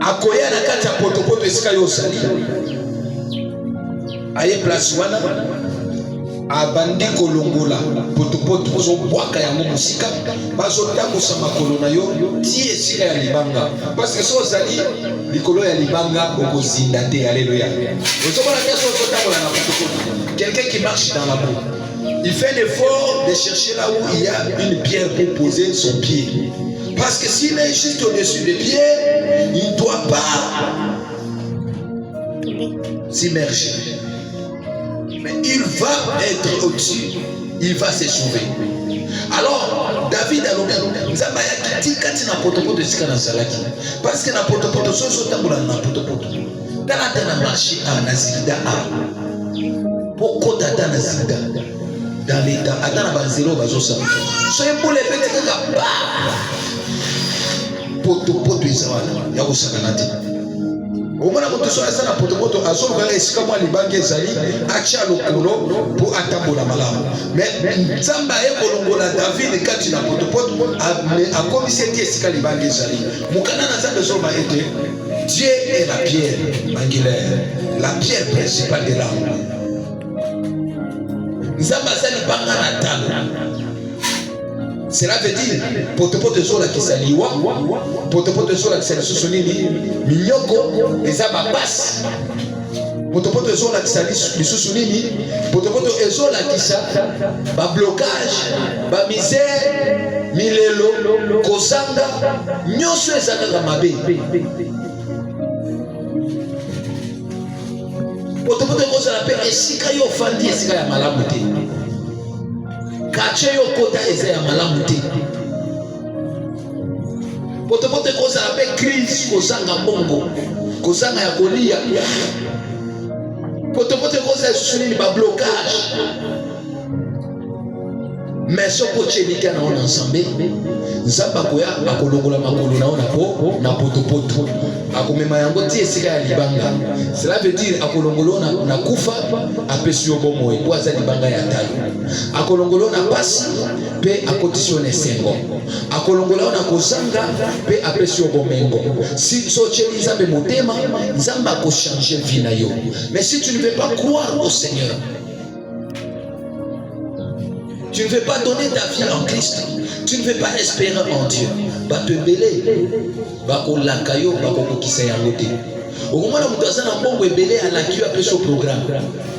akoya na kati ya potopoto esika yo osali aye place wana abandi kolongola potopoto ozobwaka yango mosika bazotambusa makolo na yo ti esika ya libanga parce que so ozali likolo ya libanga okozinda te. Alléluia. Ozomona te so ozotambola na potopoto quelqu'un qui marche dans la boue, il fait l'effort de chercher là où il y a une pierre pour poser son pied. Parce que s'il est juste au-dessus des pieds, il ne doit pas s'immerger. Mais il va être au-dessus, il va se sauver. Alors, David a l'objet. Parce que na potopoto, so tambola na potopoto. Dans le marché à Nazida A. Pourquoi t'as Nazida? Dans l'état, attends la zéro bazosa. Soyez pour les pétés là. Potopoto izwana ya kusakanati. Omona moto so asana potopoto azoka esika mwa libange ezali acha lokolo po atambola malamu. Mais nzamba ekolongola David kati na potopoto akomisi eti esika libange ezali. Mukana na nzambe zoma ete Dieu est la pierre angulaire, la pierre principale de l'âme. Nzamba zali banga na talo. Cela veut dire, potopoto zola qui saliwa, potopoto zola qui sali susonini, minyoko, les ababas. Potopoto zola qui sali susonini, potopoto zola qui sa, ba blocage, ba misère, milelo, kozanga, nyoso ezaka mabe. Potopoto kozala pe esika yo fandi esika ya malamu te. Kache yo kota eza ya malamu te. Potopoto kozala pe crise kozanga mbongo, kozanga ya kolia. Potopoto kozala susuni ba blocage. Mais soko chelika na on ensemble, nzamba koya akolongola makolo na ona po na potopoto. Akomema yango ti esika ya libanga. Cela veut dire akolongolo na kufa apesi yo bomoe po aza libanga ya talo. Akolongolo na pasi pe akotisione sengo. Akolongolo na kozanga pe apesi yo bomengo. Si so cheli nzambe motema, nzamba ko changer vie na yo. Mais si tu ne veux pas croire au Seigneur, tu ne veux pas donner ta vie en Christ, tu ne veux pas espérer en Dieu, va te belé, va ko lakayo, va ko kisa yangote. Au moment où tu as un bon belé à la Dieu après ce programme,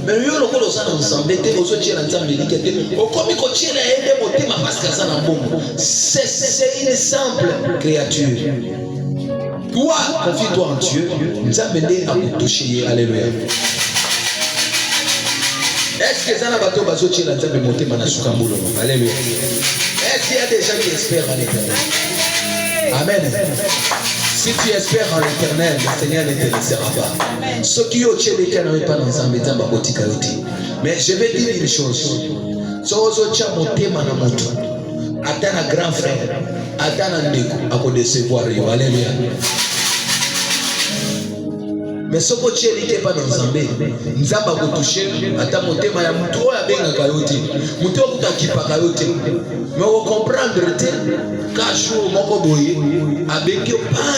mais yo le kolo sana ensemble, te oso tchela nzambe likete, o komi ko tchela ende motema parce que ça na bon. C'est une simple créature. Toi, confie-toi en Dieu, nzambe nde akutoucher. Alléluia. Est-ce que ça n'a pas tout bazo tchela nzambe motema na sukambolo? Alléluia. Est-ce qu'il y a des gens qui espèrent en l'éternel? Amen. Si tu espères en l'éternel, le Seigneur ne te laissera pas. Ceux qui ont tchela qui n'ont pas ensemble, nzamba botika yoti. Mais je vais dire une chose. Sozo tcha motema na moto. Atana grand frère, atana ndeko ako décevoir yo. Alléluia. Mais ce que tu n'es pas dans Zambé, nous avons touché à ta montée, mais nous avons bien cailloti. Nous avons qui pas cailloti. Mais on comprend que cachot moko boye avec pas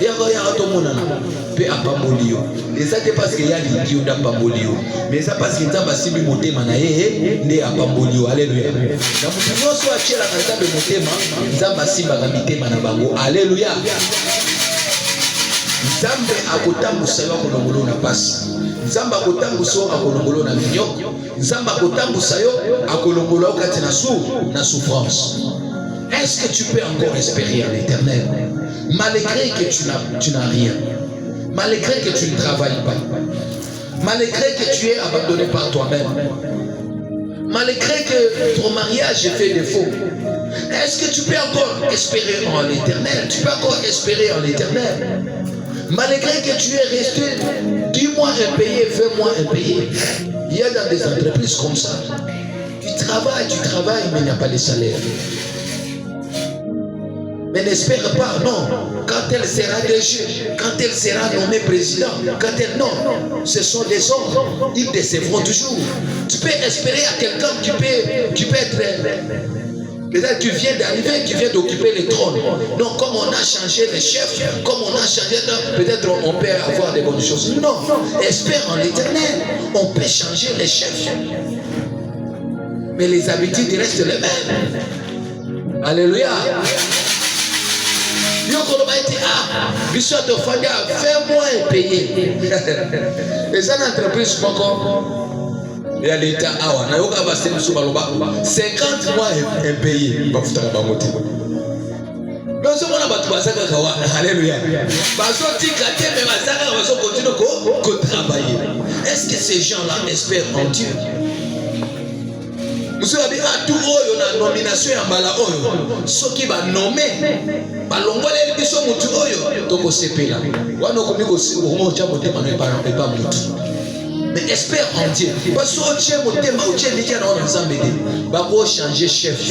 et avoir tout mon âme pe apamolio. Et ça c'est parce qu'il y a l'idiot d'apamolio. Mais ça parce que nous avons sibi monté manaye ne apamolio. Alléluia. Na mutuno so achela kata be motema, nous avons simba kamite manabango. Alléluia. Nzambe akotambusa yo akolongolo na pasi. Nzambe akotambusa yo akolongolo na minyoko. Nzambe akotambusa yo akolongolo yo kati na souffrance. Est-ce que tu peux encore espérer en l'éternel? Malgré que tu n'as rien. Malgré que tu ne travailles pas. Malgré que tu es abandonné par toi-même. Malgré que ton mariage fait défaut. Est-ce que tu peux encore espérer en l'éternel? Tu peux encore espérer en l'éternel. Malgré que tu es resté 10 mois impayé, 20 mois impayé. Il y a dans des entreprises comme ça. Tu travailles, mais il n'y a pas de salaire. Mais n'espère pas, non. Quand elle sera DG, quand elle sera nommée président, non. Ce sont des hommes, ils décevront toujours. Tu peux espérer à quelqu'un qui peut être Peut-être tu viens d'arriver, tu viens d'occuper le trône. Donc comme on a changé les chefs, comme on a changé, peut-être on peut avoir des bonnes choses. Non, espère en l'Éternel. On peut changer les chefs. Mais les habitudes restent les mêmes. Alléluia. Fais-moi payer. Et ça, l'entreprise, il y a l'État. 50 mois impayés. Alléluia. Est-ce que ces gens-là espèrent en Dieu? Vous avez tout haut, une nomination à Malaoyo. Ceux qui va nommer, balongole les biso mutu oyo, toko sepela. Wano komiko omo cha motema ne pas mutu. Mais espère en Dieu. Parce que Dieu motema o Dieu ndiki na nzambe de. Bako changer chef,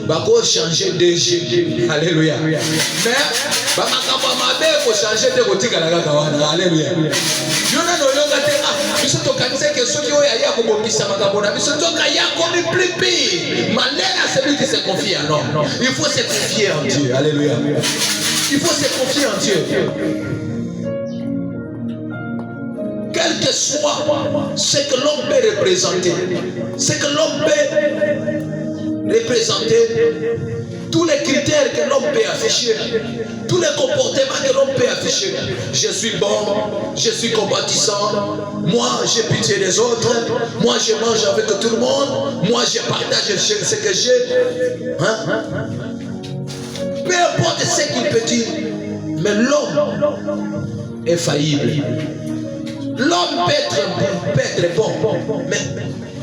bako changer DG. Alléluia. Mais ba makamba mabe ko changer te kotika la kaka wana. Alléluia. Yona no yonga te biso to kanisa ke soki oyo ya ko bokisa makambo na biso to ka ya ko mi plipi. Malena celui qui se confie en l'homme. Il faut se confier en Dieu. Alléluia. Il faut se confier en Dieu. Quel que soit ce que l'homme peut représenter, tous les critères que l'homme peut afficher, tous les comportements que l'homme peut afficher. Je suis bon, je suis compatissant, moi j'ai pitié des autres, moi je mange avec tout le monde, moi je partage ce que j'ai. Peu importe ce qu'il peut dire, mais l'homme est faillible. L'homme peut être bon, mais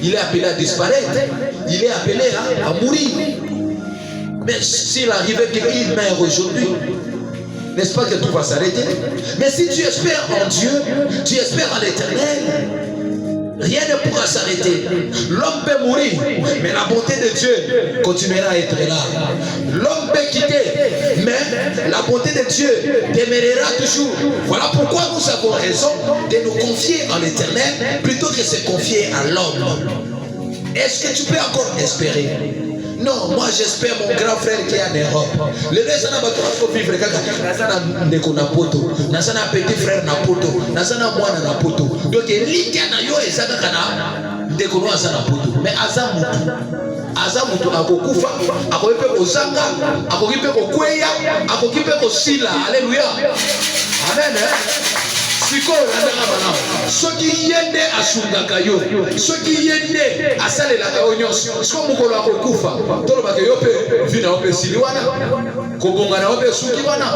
il est appelé à disparaître, il est appelé à mourir. Mais s'il arrivait qu'il meurt aujourd'hui, n'est-ce pas que tout va s'arrêter? Mais si tu espères en Dieu, tu espères en l'Éternel, rien ne pourra s'arrêter. L'homme peut mourir, mais la bonté de Dieu continuera à être là. L'homme peut quitter, mais la bonté de Dieu demeurera toujours. Voilà pourquoi nous avons raison de nous confier en l'Éternel plutôt que de se confier à l'homme. Est-ce que tu peux encore espérer? Non, moi j'espère mon grand frère qui est en Europe. Le reste n'a pas trop vivre. Nazana ndeko na poto, nazana petit frère na poto, nazana mwana na poto. Donc l'idée na yo ezaka kana ndeko no azana poto. Mais azamutu akokufa, akokipe kozanga, akokipe kokweya, akokipe kosila. Alléluia. Amen. Siko andaka bana. Soki yende asungaka yo. Soki yende asalelaka yo nyonso. Siko mukolo akokufa. Tolo bake yo pe vina ope siliwana. Kobonga na ope suki wana.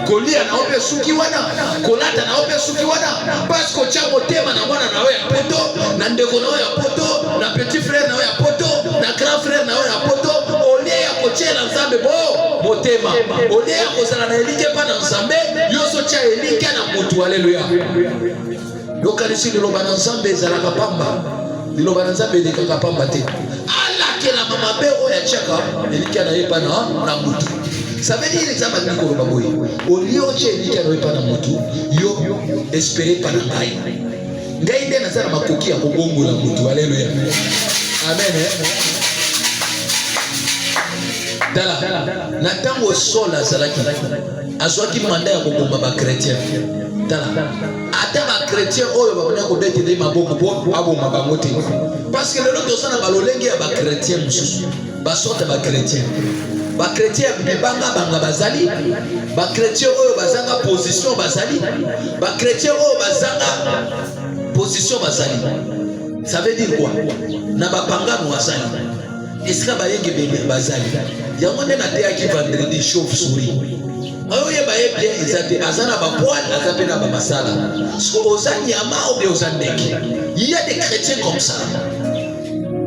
Kolia na ope suki wana. Kolata na ope suki wana. Parce que cha motema na mwana na yo ya poto, na ndeko na yo ya poto, na petit frère na yo ya poto, na grand frère na yo ya poto. Olie ya kochela nzambe bo motema. Olie ya kozala na elike pa na nzambe, yo so cha elike na mutu. Alléluia. Yokanisi liloba na nzambe ezalaka pamba, liloba na nzambe elekaka pamba te. Alakela mama bero ya chaka elika na yepa na mutu. Ça veut dire nzambe nikoloba boye olio che elika na yepa na mutu yo espérer pa na ngai ngai nde nazala makoki ya kobongola mutu. Alléluia. Amen. Dala na tango sola azalaki azwaki manda ya kobomba ba chrétien. Ata ba chrétien oyo babona ko betele maboko po aboma bango te. Parce que le lot osana balolenge ya ba chrétien mususu ba sorte ba chrétien. Ba chrétien banga bazali, ba chrétien oyo bazanga position bazali, ba chrétien oyo bazanga position bazali. Ça veut dire quoi? Na ba pangano bazali. Est-ce que ba yenge bebe bazali? Yango nde na te ki vendredi chauve-souris. Oye baye bien ezate azana ba poil azape na ba masala. So ozani ama ou ozandeki. Il y a des chrétiens comme ça.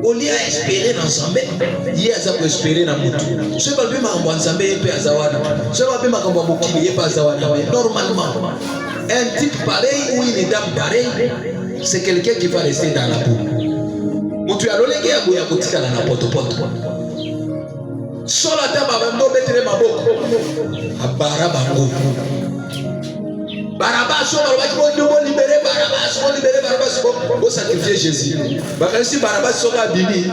Au lieu d'espérer dans Nzambe, il y a ça pour espérer dans mutu. Ce pas bien makambo Nzambe yepe azawana. Ce pas bien makambo mokili yepe azawana. Normalement, un type pareil ou une dame pareille, c'est quelqu'un qui va rester dans la boue. Mutu ya lolenge ya boya kotika na poto. Sola taba bando betre maboko abara bango Barabas on libérer Barabas pour sacrifier Jésus. Bakalisi Barabas soka bini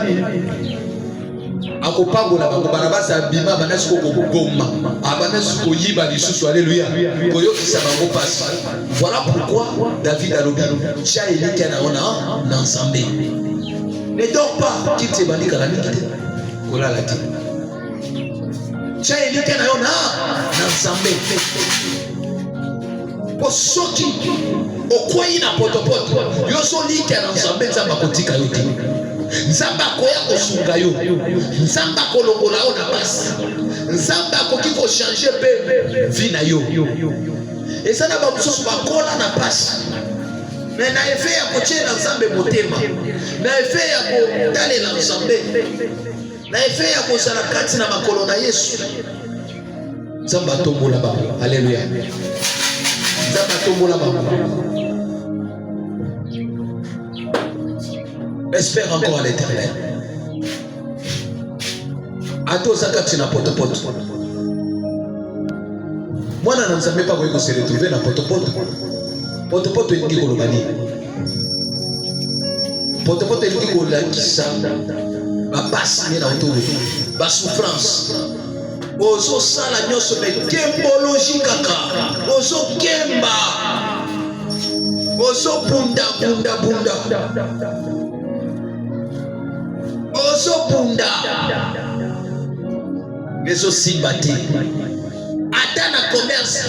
akopangola bango barabasa bima banasi ko goma abanasi ko yiba lisusu. Alléluia. Koyokisa bango passe. Voilà pourquoi David a lobi tia elika na ona na nzambe. Ne dors pas kiti bandika la mingi kola la ti tia elika na ona na nzambe. Posoki okwei na potopoto yoso lika na nzambe nzamba kotika yo te. Nzamba koya kosunga yo, nzamba kolongola yo na basi, nzamba koki ko changer pe vie na yo. Eza na bamususu bakola na basi, mais na efe ya kotiela nzambe motema, na efe ya kotalela nzambe, na efe ya kozala kati na makolo na Yesu. Nzamba atombola bango. Alléluia. Nzamba atombola bango. Espère encore à l'Éternel. Ato zakati na potopoto. Mwana na nzambe pa ko se retrouver na potopoto. Potopoto elingi koloba nini? Potopoto elingi kolakisa bapasi na autour ba souffrance. Ozo sala nyoso me kembologie kaka. Ozo kemba. Ozo bunda. Ozo bunda. Mezo simbati. Atana commerce.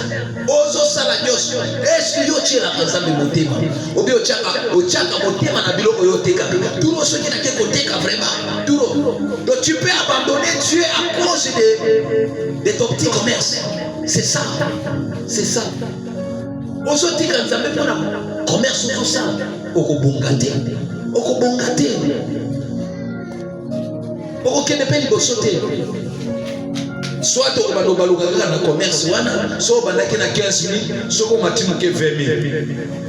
Ozo sala nyoso. Est-ce que yo tira nzambe motema? Obi ochaka motema na biloko yo teka. Turo soki na ke koteka vraiment. Turo. Donc tu peux abandonner Dieu à cause de ton petit commerce. C'est ça. C'est ça. Ozo tika nzambe pona commerce tout ça. Okobongate. Okokende pe liboso te. Soit au balobaluka na commerce wana, so bandaki na 15 000, soko matimu ke 20 000.